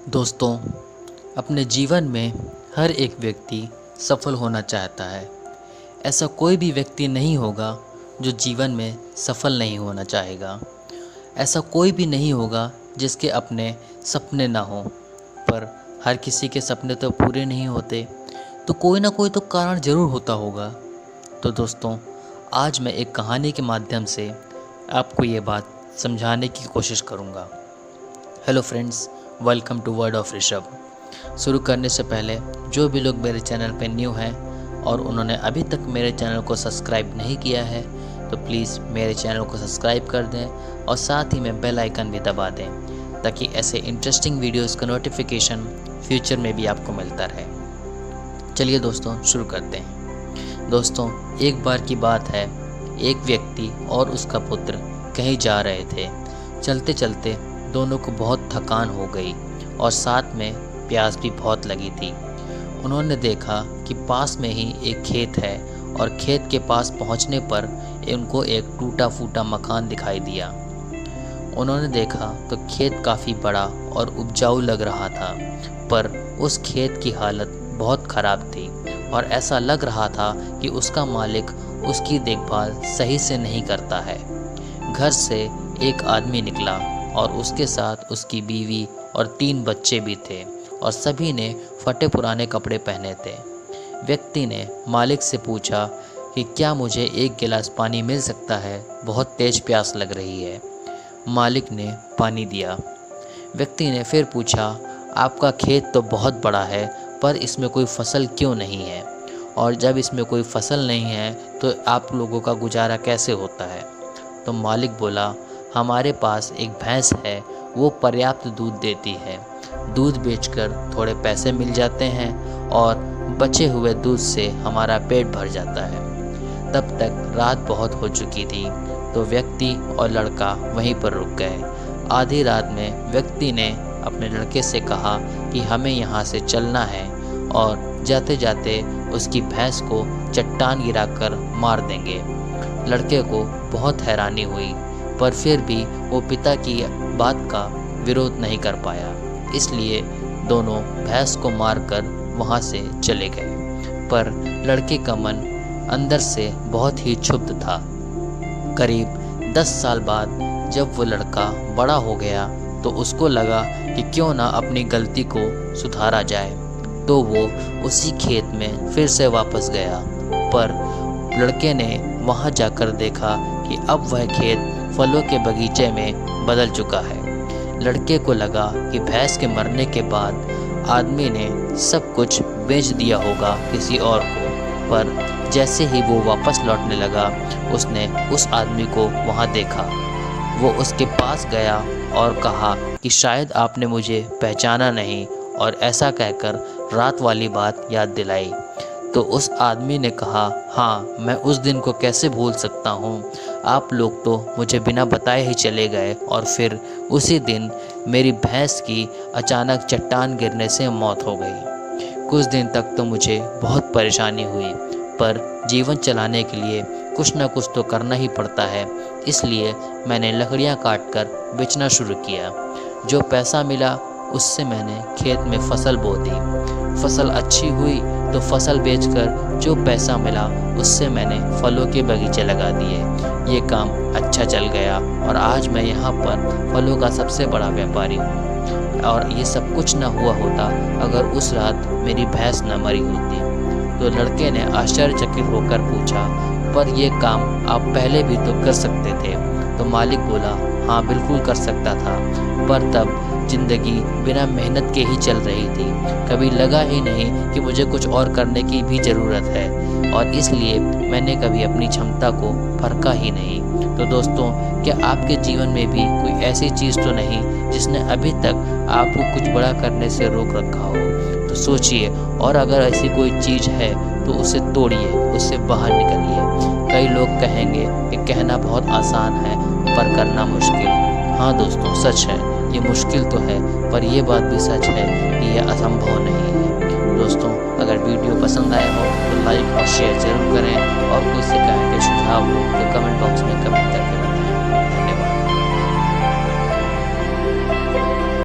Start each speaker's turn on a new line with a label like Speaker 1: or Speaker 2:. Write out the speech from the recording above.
Speaker 1: दोस्तों, अपने जीवन में हर एक व्यक्ति सफल होना चाहता है। ऐसा कोई भी व्यक्ति नहीं होगा जो जीवन में सफल नहीं होना चाहेगा। ऐसा कोई भी नहीं होगा जिसके अपने सपने ना हों, पर हर किसी के सपने तो पूरे नहीं होते, तो कोई ना कोई तो कारण ज़रूर होता होगा। तो दोस्तों, आज मैं एक कहानी के माध्यम से आपको ये बात समझाने की कोशिश करूँगा। Hello friends, welcome to word of Rishabh. शुरू करने से पहले जो भी लोग मेरे चैनल पर न्यू हैं और उन्होंने अभी तक मेरे चैनल को सब्सक्राइब नहीं किया है, तो प्लीज़ मेरे चैनल को सब्सक्राइब कर दें और साथ ही में बेल आइकन भी दबा दें, ताकि ऐसे इंटरेस्टिंग वीडियोस का नोटिफिकेशन फ्यूचर में भी आपको मिलता रहे। चलिए दोस्तों, शुरू करते हैं। दोस्तों, एक बार की बात है, एक व्यक्ति और उसका पुत्र कहीं जा रहे थे। चलते चलते दोनों को बहुत थकान हो गई और साथ में प्यास भी बहुत लगी थी। उन्होंने देखा कि पास में ही एक खेत है और खेत के पास पहुंचने पर उनको एक टूटा फूटा मकान दिखाई दिया। उन्होंने देखा तो खेत काफ़ी बड़ा और उपजाऊ लग रहा था, पर उस खेत की हालत बहुत ख़राब थी और ऐसा लग रहा था कि उसका मालिक उसकी देखभाल सही से नहीं करता है। घर से एक आदमी निकला और उसके साथ उसकी बीवी और 3 बच्चे भी थे और सभी ने फटे पुराने कपड़े पहने थे। व्यक्ति ने मालिक से पूछा कि क्या मुझे एक गिलास पानी मिल सकता है, बहुत तेज़ प्यास लग रही है। मालिक ने पानी दिया। व्यक्ति ने फिर पूछा, आपका खेत तो बहुत बड़ा है, पर इसमें कोई फसल क्यों नहीं है, और जब इसमें कोई फसल नहीं है तो आप लोगों का गुजारा कैसे होता है। तो मालिक बोला, हमारे पास एक भैंस है, वो पर्याप्त दूध देती है। दूध बेचकर थोड़े पैसे मिल जाते हैं और बचे हुए दूध से हमारा पेट भर जाता है। तब तक रात बहुत हो चुकी थी, तो व्यक्ति और लड़का वहीं पर रुक गए। आधी रात में व्यक्ति ने अपने लड़के से कहा कि हमें यहाँ से चलना है और जाते जाते उसकी भैंस को चट्टान गिराकर मार देंगे। लड़के को बहुत हैरानी हुई, पर फिर भी वो पिता की बात का विरोध नहीं कर पाया, इसलिए दोनों भैंस को मारकर वहाँ से चले गए। पर लड़के का मन अंदर से बहुत ही क्षुब्ध था। करीब 10 साल बाद जब वो लड़का बड़ा हो गया तो उसको लगा कि क्यों ना अपनी गलती को सुधारा जाए, तो वो उसी खेत में फिर से वापस गया। पर लड़के ने वहाँ जाकर देखा कि अब वह खेत फलों के बगीचे में बदल चुका है। लड़के को लगा कि भैंस के मरने के बाद आदमी ने सब कुछ बेच दिया होगा किसी और को, पर जैसे ही वो वापस लौटने लगा, उसने उस आदमी को वहाँ देखा। वो उसके पास गया और कहा कि शायद आपने मुझे पहचाना नहीं, और ऐसा कहकर रात वाली बात याद दिलाई। तो उस आदमी ने कहा, हाँ, मैं उस दिन को कैसे भूल सकता हूँ। आप लोग तो मुझे बिना बताए ही चले गए और फिर उसी दिन मेरी भैंस की अचानक चट्टान गिरने से मौत हो गई। कुछ दिन तक तो मुझे बहुत परेशानी हुई, पर जीवन चलाने के लिए कुछ ना कुछ तो करना ही पड़ता है, इसलिए मैंने लकड़ियाँ काटकर बेचना शुरू किया। जो पैसा मिला उससे मैंने खेत में फसल बो दी। फसल अच्छी हुई तो फसल बेचकर जो पैसा मिला उससे मैंने फलों के बगीचे लगा दिए। ये काम अच्छा चल गया और आज मैं यहाँ पर फलों का सबसे बड़ा व्यापारी हूँ। और ये सब कुछ ना हुआ होता अगर उस रात मेरी भैंस न मरी होती। तो लड़के ने आश्चर्यचकित होकर पूछा, पर यह काम आप पहले भी तो कर सकते थे। तो मालिक बोला, हाँ बिल्कुल कर सकता था, पर तब जिंदगी बिना मेहनत के ही चल रही थी। कभी लगा ही नहीं कि मुझे कुछ और करने की भी ज़रूरत है, और इसलिए मैंने कभी अपनी क्षमता को परखा ही नहीं। तो दोस्तों, क्या आपके जीवन में भी कोई ऐसी चीज़ तो नहीं जिसने अभी तक आपको कुछ बड़ा करने से रोक रखा हो? तो सोचिए, और अगर ऐसी कोई चीज़ है तो उसे तोड़िए, उससे बाहर निकलिए। कई लोग कहेंगे कि कहना बहुत आसान है पर करना मुश्किल। हाँ दोस्तों, सच है, ये मुश्किल तो है, पर यह बात भी सच है कि यह असंभव नहीं है। दोस्तों, अगर वीडियो पसंद आया हो तो लाइक और शेयर ज़रूर करें, और कोई शिकायत या सुझाव हो तो कमेंट बॉक्स में कमेंट करके बताएं।